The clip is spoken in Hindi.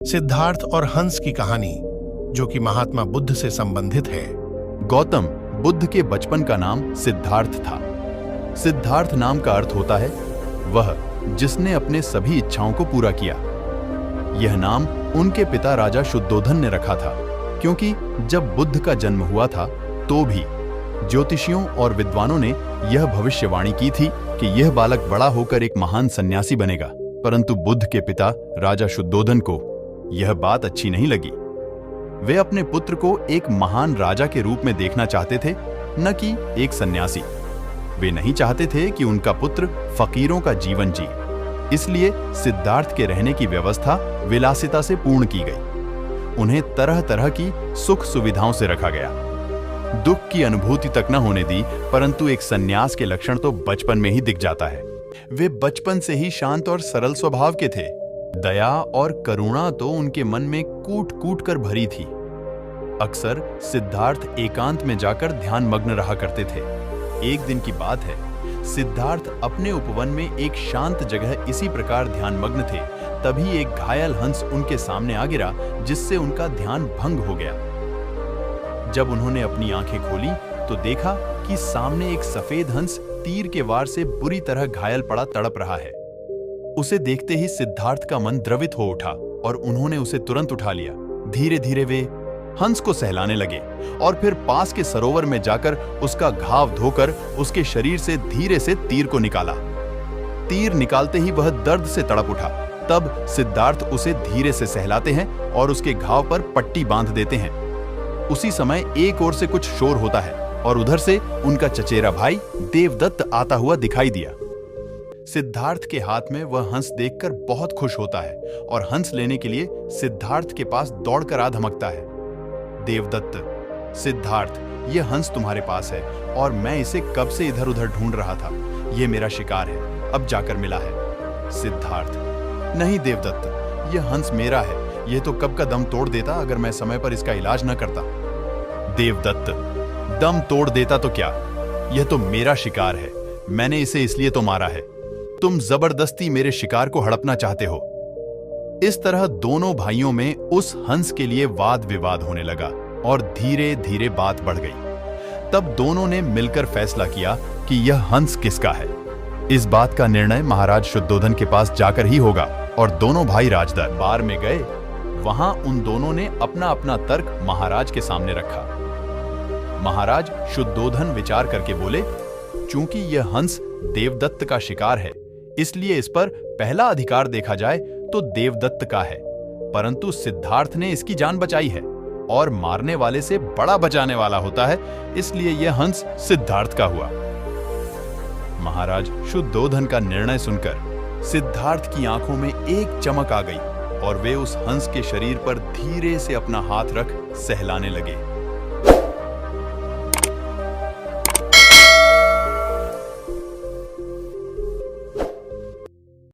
सिद्धार्थ और हंस की कहानी, जो कि महात्मा बुद्ध से संबंधित है। गौतम बुद्ध के बचपन का नाम सिद्धार्थ था। सिद्धार्थ नाम का अर्थ होता है वह जिसने अपने सभी इच्छाओं को पूरा किया। यह नाम उनके पिता राजा शुद्धोधन ने रखा था, क्योंकि जब बुद्ध का जन्म हुआ था तो भी ज्योतिषियों और विद्वानों ने यह भविष्यवाणी की थी कि यह बालक बड़ा होकर एक महान सन्यासी बनेगा। परंतु बुद्ध के पिता राजा शुद्धोधन को यह बात अच्छी नहीं लगी। वे अपने पुत्र को एक महान राजा के रूप में देखना चाहते थे, न कि एक सन्यासी। वे नहीं चाहते थे कि उनका पुत्र फकीरों का जीवन जिए। इसलिए सिद्धार्थ के रहने की व्यवस्था विलासिता से पूर्ण की गई। उन्हें तरह तरह की सुख सुविधाओं से रखा गया। दुख की अनुभूति तक न होने दी, परंतु एक सन्यास के लक्षण तो बचपन में ही दिख जाता है। वे बचपन से ही शांत और सरल स्वभाव के थे। दया और करुणा तो उनके मन में कूट कूट कर भरी थी। अक्सर सिद्धार्थ एकांत में जाकर ध्यान मग्न रहा करते थे। एक दिन की बात है, सिद्धार्थ अपने उपवन में एक शांत जगह इसी प्रकार ध्यान मग्न थे, तभी एक घायल हंस उनके सामने आ गिरा, जिससे उनका ध्यान भंग हो गया। जब उन्होंने अपनी आंखें खोली तो देखा कि सामने एक सफेद हंस तीर के वार से बुरी तरह घायल पड़ा तड़प रहा है। उसे देखते ही सिद्धार्थ का मन द्रवित हो उठा और उन्होंने उसे तुरंत उठा लिया। धीरे धीरे वे हंस को सहलाने लगे और फिर पास के सरोवर में जाकर उसका घाव धोकर उसके शरीर से धीरे से तीर को निकाला। तीर निकालते ही वह दर्द से तड़प उठा। तब सिद्धार्थ उसे धीरे से सहलाते हैं और उसके घाव पर पट्टी बांध देते हैं। उसी समय एक ओर से कुछ शोर होता है और उधर से उनका चचेरा भाई देवदत्त आता हुआ दिखाई दिया। सिद्धार्थ के हाथ में वह हंस देखकर बहुत खुश होता है और हंस लेने के लिए सिद्धार्थ के पास दौड़कर आ धमकता है। देवदत्त, सिद्धार्थ, यह हंस तुम्हारे पास है और मैं इसे कब से इधर उधर ढूंढ रहा था। यह मेरा शिकार है, अब जाकर मिला है। सिद्धार्थ, नहीं देवदत्त, यह हंस मेरा है। यह तो कब का दम तोड़ देता अगर मैं समय पर इसका इलाज न करता। देवदत्त, दम तोड़ देता तो क्या, यह तो मेरा शिकार है। मैंने इसे इसलिए तो मारा है। तुम जबरदस्ती मेरे शिकार को हड़पना चाहते हो। इस तरह दोनों भाइयों में उस हंस के लिए वाद विवाद होने लगा और धीरे धीरे बात बढ़ गई। तब दोनों ने मिलकर फैसला किया कि यह हंस किसका है। इस बात का निर्णय महाराज शुद्धोधन के पास जाकर ही होगा और दोनों भाई राजदरबार में गए। वहां उन दोनों ने अपना अपना तर्क महाराज के सामने रखा। महाराज शुद्धोधन विचार करके बोले, चूंकि यह हंस देवदत्त का शिकार है, इसलिए इस पर पहला अधिकार देखा जाए तो देवदत्त का है। परंतु सिद्धार्थ ने इसकी जान बचाई है और मारने वाले से बड़ा बचाने वाला होता है, इसलिए यह हंस सिद्धार्थ का हुआ। महाराज शुद्धोधन का निर्णय सुनकर सिद्धार्थ की आंखों में एक चमक आ गई और वे उस हंस के शरीर पर धीरे से अपना हाथ रख सहलाने लगे।